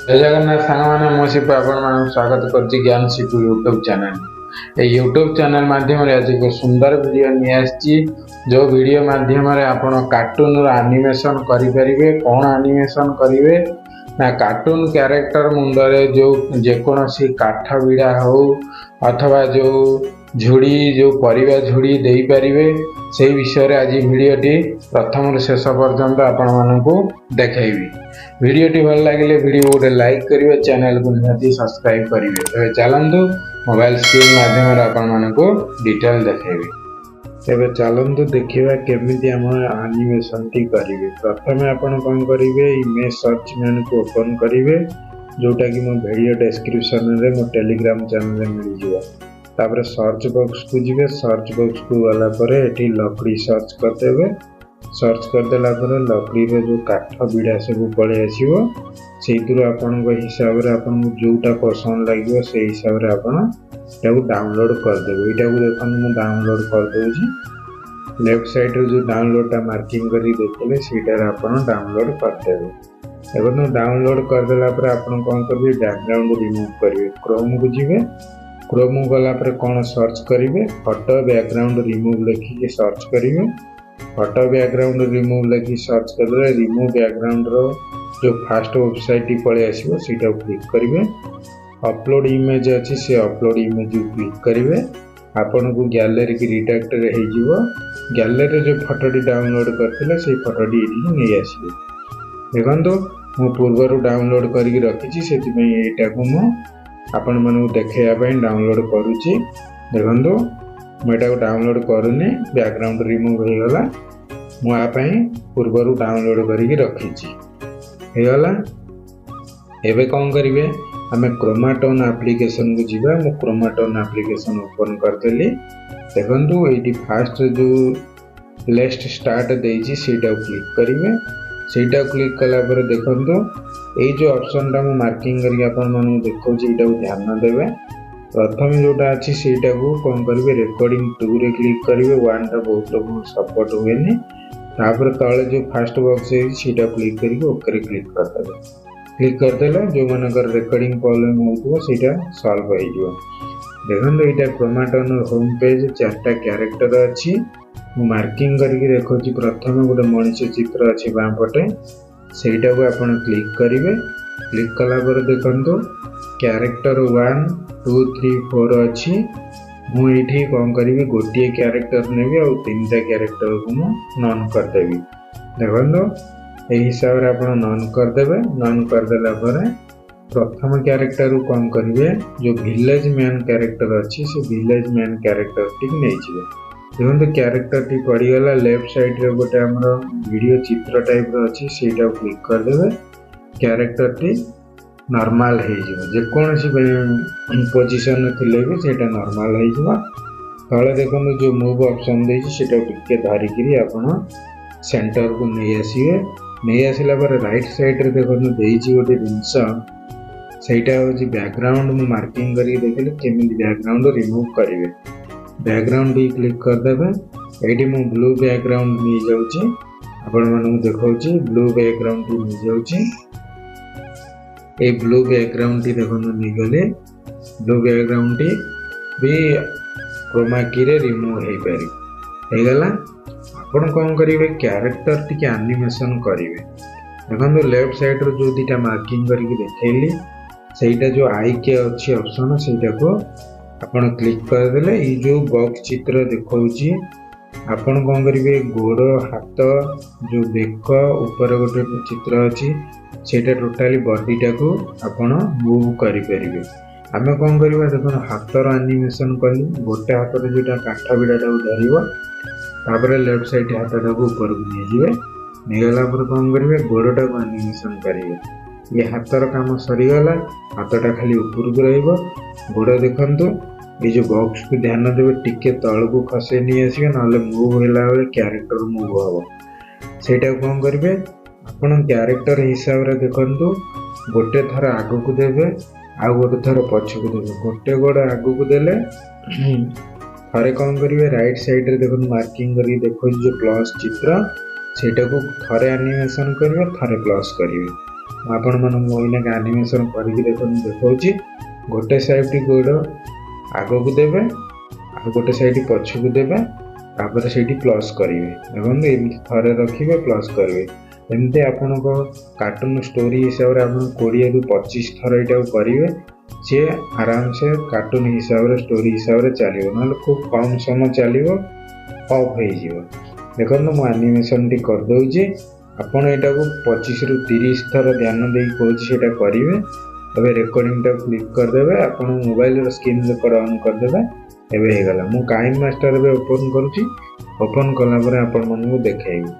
जय जगन्नाथ सांगमाने मो शिप आपण मान स्वागत करछि ज्ञान शिप यूट्यूब चैनल। ए यूट्यूब चैनल माध्यम रे आज एक सुंदर वीडियो नि आछि जो वीडियो माध्यम रे आपण कार्टून रो एनिमेशन करि परिबे। कोन एनिमेशन करिवे ना कार्टून कैरेक्टर मुंडरे जो जेकोनसी काठ बिड़ा हो अथवा जो झुड़ी जो परिबा झुड़ी देई परिबे से विषय रे आज वीडियोटी प्रथम रु शेष पर्यंत आपण मानकू देखाइबी। वीडियोटी भल लगे वीडियो गोटे लाइक करेंगे, चैनल को निहाती सब्सक्राइब करेंगे। तो चलतु मोबाइल स्क्रीन माध्यम आपण मानकू डिटेल देखेबी। एबे चलतु देखिबा केमिति हम एनिमेशन टी करिवे। प्रथमे आपण कोन करिवे, इमेज सर्च मेनू को ओपन करिवे जोटा कि मो वीडियो डिस्क्रिप्शन रे मो टेलीग्राम चैनल रे मिल जिवो। तापर सर्च बॉक्स को जिवे, सर्च बॉक्स को वाला परे एठी लकड़ी सर्च करदेबे। सर्च करदेला पर लकड़ी रे जो काठ बिड़ा सब पड़े आसीबो सेई तुर आपन को हिसाब रे आपन को जोटा पसंद लागियो से हिसाब रे आपन एटाको डाउनलोड कर देबो। एटा को देखन मु डाउनलोड कर दोजी। लेफ्ट साइड रे जो डाउनलोड ता मार्किंग करी देखले सेटा रे आपन डाउनलोड कर देबो। एबन डाउनलोड कर देला पर आपन कोन करबे, बैकग्राउंड रिमूव करिवे। क्रोम को जिवे, क्रोम गला पर कोन सर्च करिवे, फोटो बैकग्राउंड रिमूव लिखि के सर्च करिवे। फोटो बैकग्राउंड रिमूव लगी सर्च कर रिमूव बैकग्राउंड रो जो फास्ट वेबसाइट पड़े आसो सीटा क्लिक करेंगे। अपलोड इमेज अच्छी से अपलोड इमेज क्लिक करेंगे। आपन को गैलरी की रिडाक्ट हो गैलरी जो फोटोटी डाउनलोड करते से फोटोटी ये नहीं आसो। देखो मु पूर्वर डाउनलोड करके रखी से आपण मन देखापी डाउनलोड करुच्ची। देखो मुझे डाउनलोड करूनी, बैकग्राउंड रिमूव हो गला। मुझे पूर्वर डाउनलोड करके रखी होगला। एबे कौन करेंगे, आम क्रोमाटोन एप्लिकेशन को जीवा। मु क्रोमाटोन एप्लिकेशन ओपन करदेली। देखो ये फास्ट जो लिस्ट स्टार्ट देसी सीटा क्लिक करेंगे। सीटा क्लिक कला पर देखो ये जो ऑप्शन टा मार्किंग करके देखो ध्यान देवे। प्रथम जोटा अच्छी सेटा को कौन करेंगे, रिकॉर्डिंग 2 रे क्लिक करेंगे। 1 टा बहुत लोग सपोर्ट हुए। तापर तले जो फास्ट बॉक्स है सीटा क्लिक करके ओके क्लिक कर देबे। क्लिक कर देला जो मानकर रिकॉर्डिंग प्रॉब्लम होतो सेटा सॉल्व हो जिवो। देखन एटा क्रोमाटोन होम पेज 4टा कैरेक्टर अछि। मु मार्किंग करके देखोची। प्रथम गोटे मनुष्य चित्र अछि बाम पटे, सेटा को आपण क्लिक करिवे। क्लिक कला पर देखंतो कैरेक्टर 1 2 3 4 अच्छी। मुझे कौन करी, गोटे कैरेक्टर नेबी और 3टा कैरेक्टर को मु नन करदेवी। देखो ये हिसाब से आप नन करदे। नन करदेला प्रथम कैरेक्टर को कौन करेंगे, जो विलेज मैन कैरेक्टर अच्छी से विलेज मैन कैरेक्टर टी नहीं जाए। देखो कैरेक्टर टी पड़गला। लेफ्ट साइड रे गोटे हमरो वीडियो चित्र टाइप अच्छी सेटा क्लिक करदे। कैरेक्टर टी नॉर्मल जेकोसी पोजिशन थिले भी सेटा नॉर्मल हो। तले देखो जो मूव ऑप्शन देछि टिके धरिकी आपण सेंटर को नहीं आसीबे। नहीं आसिला पर राइट साइड रे देखो देछि गोटे जिंस सेटा होछि बैकग्राउंड। मु मार्किंग करी देखले केमिति बैकग्राउंड रिमूव करिवे। बैकग्राउंड ही क्लिक कर देबे। एठी मु ब्लू बैकग्राउंड नि जाउछि। आपण मानू देखौछि ब्लू बैकग्राउंड नि जाउछि। ए ब्लू बैकग्राउंड टी देखो नहीं गले। ब्लू बैकग्राउंड टी भी क्रोमा की रे रिमूव हो पारि गला। आपण कौन करेंगे, कैरेक्टर टी एनिमेशन करेंगे। देखो लेफ्ट साइड रो जो दीटा मार्किंग करके देखैली सेटा जो आई के अच्छी ऑप्शन सेटा को आपण क्लिक कर देले। ये जो बॉक्स चित्र देखौची आपण कौन करेंगे, गोड़ हाथ जो बेक ऊपर गोटे चित्र अच्छी सेटा टोटाली बॉडीटा को आपण मूव करि परिबे। आमे कोन करबा, देखो हाथर एनिमेशन कली गोटे हाथर जोटा काठ बिडाटा को धरिबो। तापर लेफ्ट साइड हाथटा को ऊपर को नि जिवे। नेगला पर कोन करबे, गोड़टा को एनिमेशन करिवे। ये हाथर काम सरी गला। हाथटा खाली ऊपर को रहइबो। गोड़ देखंतु ये जो बॉक्स को ध्यान देबे, टिके तळ को खसे नि आसीबे, नाले मूव होला बेले कैरेक्टर मूव होबो। सेटा कोन करबे, आपण कैरेक्टर हिसाब रे देखंतु गोटे थर आगु को देबे आ गोटे थर पछ को देबे। गोटे गोड़ आगु को देले थरे कौन करेंगे, राइट साइड रे देखो मार्किंग करी देखो जो प्लस चित्र सेटा को थरे एनिमेशन करेंगे, थरे प्लस करेंगे। आपण मानक एनिमेशन करके देखा गोटे साइड गोड़ आग को देवे आ गोटे साइड पछ को देवे तापर से प्लस करेंगे देखते एमती थे रखिए प्लस करेंगे एमती आपण कार्टून स्टोरी हिसाब से आप 20 ରୁ 25 थर यहाँ करेंगे सी आराम से कार्टून हिसाब से स्टोरी हिसाब से चलो ना खूब कम समय चलो ऑफ हो देखो मु एनिमेशन टी करदे आपड़ यहाँ को 25 ରୁ 30 थर ध्यान दे कहे करेंगे अब रेकर्डिंग टा क्लिक करदे आप मोबाइल स्क्रीन रेकर्ड ऑन करदे एवं हो गला मु काइन मास्टर ओपन करुँची ओपन कलापर आपण मानू देखेबी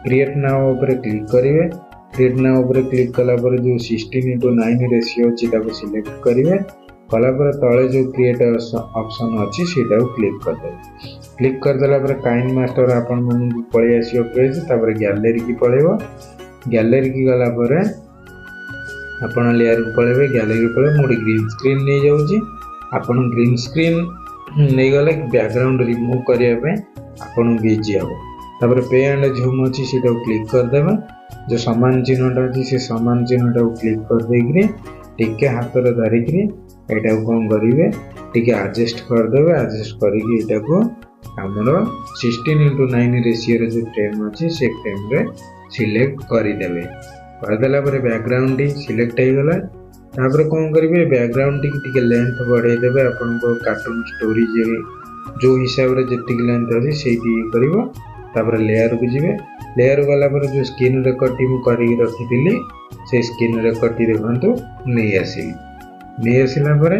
क्रिएट नाउ ऊपर क्लिक करेंगे क्रिएट नाउ ऊपर क्लिक कलापर जो 16:9 रेशियो अच्छी सिलेक्ट करेंगे कलापर तले जो क्रिएट ऑप्शन अच्छी से क्लिक करदे क्लिक करदेला काइन मास्टर आपण मानू पलि आसो पेज तापर गैलरी की पलैब गैलरी की गलापर आपण लेयर को पलैबे गैलरी पलैबे मोटे ग्रीन स्क्रीन नहीं जाऊँगी आपण ग्रीन स्क्रीन नहीं गले बैकग्राउंड रिमूव करने आपन बिजी हे तापर पे एंड झूम अच्छी से क्लिक करदे जो सामान चिन्हटा अच्छी से सामान चिन्हटा क्लिक करदे टिके हाथ में धरिक यहाँ कौन करेंगे टिके एडजस्ट करदे एडजस्ट करके आमर 16:9 रेशियो जो फ्रेम अच्छी से फ्रेम रे सिलेक्ट करदेवे करदेला बैकग्राउंड सिलेक्ट हो गला तापर कौन करेंगे बैकग्राउंड टी लेंथ बढ़े देवे आपण कार्टून स्टोरी जो हिसाब से जी लेंथ अच्छी से कर लेयर को जी लेयर गला जो स्क्रीन रेकर्ड टी कर रखी से स्क्रीन रेकर्ड टी देखो नहीं आसला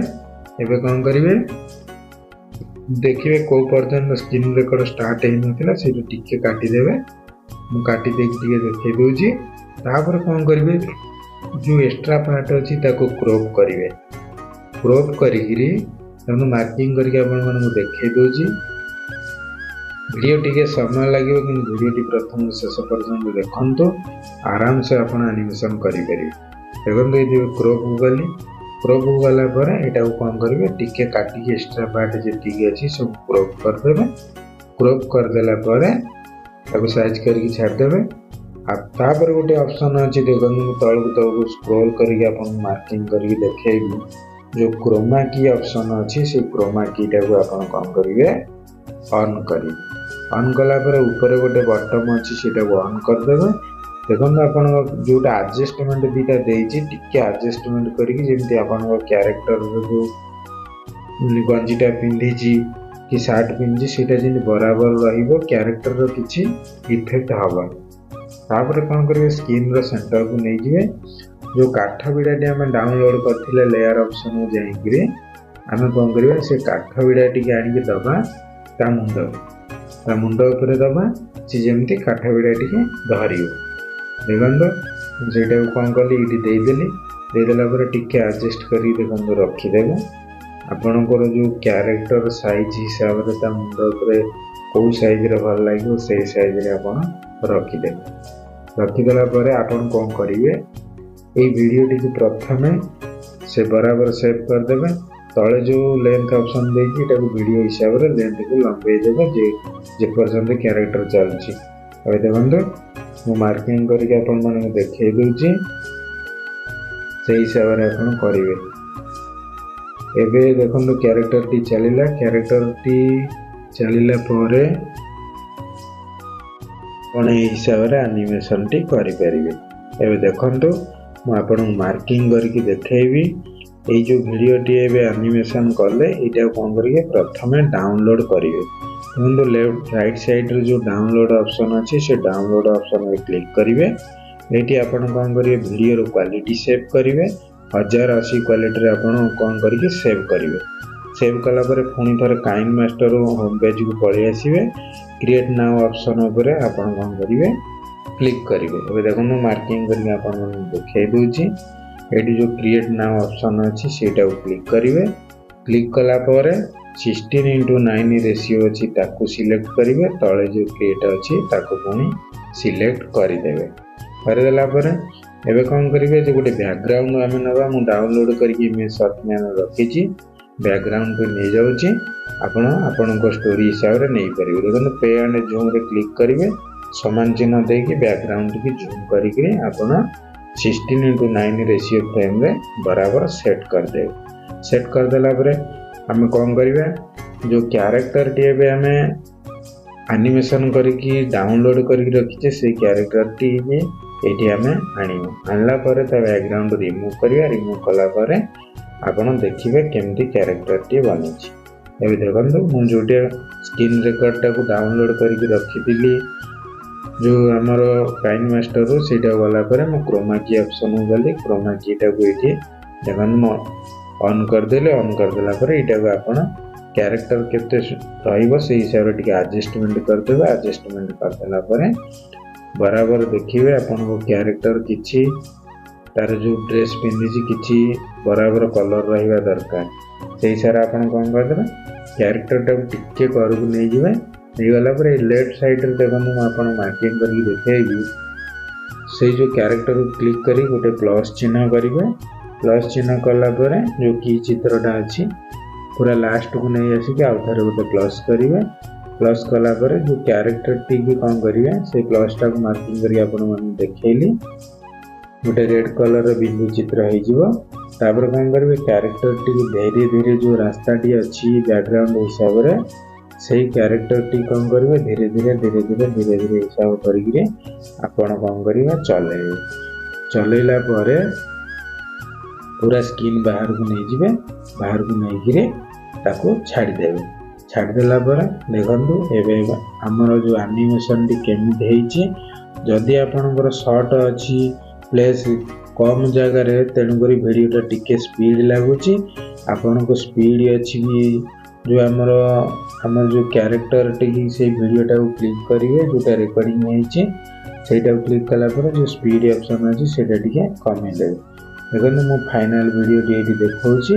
एवं कौन करेंगे देखिए कौ पर्यटन स्क्रीन रेकर्ड स्टार्ट होता से टिके काटिदेवे मुझे काटिदे देखे दूसरी तापर कौन करेंगे जो एक्स्ट्रा पार्ट अच्छी क्रॉप करेंगे क्रॉप करी मार्किंग करके देखे दूसरी वीडियो टी समय लगे कि वीडियो टी प्रथम शेष पर्यटन देखो आराम से आप एनिमेशन करेंगे देखो ये क्रॉप गली क्रॉप गला यहाँ कौन करेंगे टिके काटिक एक्स्ट्रा पार्ट जी अच्छी सब क्रॉप करदे क्रॉप करदेला साइज करके छाड़देवे तापर गोटे ऑप्शन अच्छी देखो तलू तलू स्क्रॉल करके आप मार्किंग करके देखेबी जो क्रोमा की ऑप्शन अच्छी से क्रोमा की टाइम आप कौन करेंगे ऑन करेंगे ऑन कलापर ऊपर गोटे बटन अच्छी से ऑन करदे देखो आप जोटा एडजस्टमेंट दीटा देती एडजस्टमेंट करके आप क्यारेक्टर जो गंजीटा पिंधि कि सार्ट पिंधि सीटा जी बराबर रैरेक्टर किसी इफेक्ट हवा तापर कौन करेंगे स्क्रीन सेंटर को नहीं जाए जो काठ विड़ाटी आम डाउनलोड करते लेयर ऑप्शन को जाइए आम कौन करवा से काठ विड़ाटी आणिक दबा मुंड उपर दबा सी जमी काठ विड़ाटी धर देखो से कौन कली ये देदेला टिके एडजस्ट कर देखो रखीदेवे आपणकर जो क्यारेक्टर साइज हिसाब से मुंड उपर कौ साइज भल लगे से साइज आप रखीदेवे रखीदेला आपन कौन करेंगे ये वीडियो टी प्रथम से बराबर सेव करदे तले जो लेंथ ऑप्शन देखिए वीडियो हिसाब से लेंथ को लंबे देवे जे पर्यंत क्यारेक्टर चलुची अब देखो मु मार्किंग करके आपण माने देखे दूची से हिसाब से आपण करेंगे एबे देखो क्यारेक्टर टी चलिला क्यारेक्टर टी चलिला परे कौन हिसाब से एनिमेशन टी करि परिबे एबे देखंतु मु आपन मार्किंग करके देखेबी ये जो वीडियो टी एबे एनिमेशन कले एटा कौन करिए प्रथमे डाउनलोड करिवे देखो लेफ्ट राइट साइड रे जो डाउनलोड ऑप्शन अच्छी से डाउनलोड ऑप्शन में क्लिक करेंगे ये आपन कौन करेंगे वीडियो रो क्वालिटी सेव करेंगे 1080 क्वालिटी आपन कौन करके सेव करेंगे सेव कलापर पुणी थोड़े काइन मास्टर होम पेज को पलि आसवे क्रिएट नाउ ऑप्शन उपर आपन कौन करेंगे क्लिक करेंगे अब देखो मार्किंग करके आपन देखे दूची ये जो क्रिएट नाउ ऑप्शन अच्छी से क्लिक करेंगे क्लिक कलापर 16:9 रेशियो अच्छी ताकू सिलेक्ट करेंगे तले जो क्रिएट अच्छी ताकू पुणी सिलेक्ट करदेवे करदेला एवं कौन करेंगे जो गोटे बैकग्राउंड आम ना मुझे डाउनलोड करके इमेज सॉफ्टवेयर रखी बैकग्राउंड को नहीं जाऊँगी आपण स्टोरी हिसाब से नहीं पारे देखो पे एंड जूम रे क्लिक करेंगे समान चिन्ह देकी बैकग्राउंड की जूम करके 16:9 रेशियो फ्रेम रे बराबर सेट कर दे। सेट कर देला परे आमे कोन करिवे जो कैरेक्टर टी एबे आमे एनिमेशन करके डाउनलोड करके रखिचे से कैरेक्टर टी भी एठी आमे आनिबो। आनला परे ता बैकग्राउंड रिमूव करिया। रिमूव कला परे आपण देखिबे केमती कैरेक्टर टी बनिछि। एबे देखंतु मु जोटे स्क्रीन रिकॉर्ड टा को डाउनलोड करके रखितिली जो हमर काइन मास्टर रो सेटा गला परे मु क्रोमा की ऑप्शन को गली। क्रोमा की टा को एठी देखन मु ऑन कर देले। ऑन कर देला परे एटा को आपण कैरेक्टर केते रहिबो से हिसाब रे टिके एडजस्टमेंट कर देबे। एडजस्टमेंट कर देला परे बराबर देखिबे आपण को कैरेक्टर किछि तार जो ड्रेस पिंदी किछि बराबर कलर रहिबा दरकार। से हिसाब रे आपण कोन कर देबे कैरेक्टर टा टिके करु नै जिवे। नै गला परे लेफ्ट साइड रे देखन मु आपण मार्किंग करके देखेबी। से जो कैरेक्टर को क्लिक करी गोटे प्लस चिन्ह करिवे। प्लस चिन्ह कला परे जो की चित्रटा अछि पूरा लास्ट को नहीं आसिक आउ थारे गोटे प्लस करिवे। प्लस कला परे जो कैरेक्टर टी की कोन करिवे से प्लस टा को मार्किंग करी आपण मन देखेली गोटे रेड कलर रो बिंदु चित्र हे जिवो। तापर कोन करिवे कैरेक्टर टी धीरे धीरे जो रास्ता टी अछि बैकग्राउंड हिसाब रे सेही कैरेक्टर टी कोन करिवे धीरे धीरे हिसाब करिके आपण कोन करिवे चलेइबे। चलेइला परे पूरा स्क्रीन बाहर को नहीं जिवे। बाहर को नहीं गिरे ताको छाड़ी देबे। छाड़ी देला परे देखंतु एबे हमर जो एनिमेशन टी केमिति हेछि जदी आपनकर शॉर्ट अछि प्लेस कम जगह रे तेनु करी वीडियो टा टिके स्पीड लागुची। आपन को स्पीड अछि भी जो हमर जो कैरेक्टर टी से वीडियो टा को क्लिक करिवे जोटा रिकॉर्डिंग हेछि सेटा को क्लिक कला पर जो स्पीड ऑप्शन अछि सेटा टिके कमे देबे। देखो मु फाइनल वीडियो टी देखौछि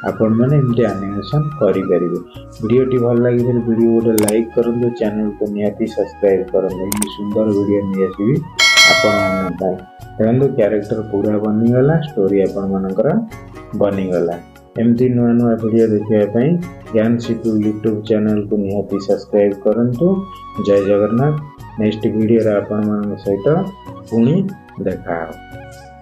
आपण माने एमटी एनिमेशन करि परिबे। वीडियो टी भल लागि त वीडियो को लाइक करंतु चैनल को नियति सब्सक्राइब करंतु। ई सुंदर वीडियो नि आसीबी आपण मन पाए। देखंतु कैरेक्टर पूरा बनि गला। स्टोरी आपण मानकर बनि गला। एमती नुआ नुआ वीडियो देखिया पई ज्ञान सीखु यूट्यूब चैनल को नियति सब्सक्राइब करंतु। जय जगन्नाथ। नेक्स्ट वीडियो रे आपण मान सहित पुणी देखा।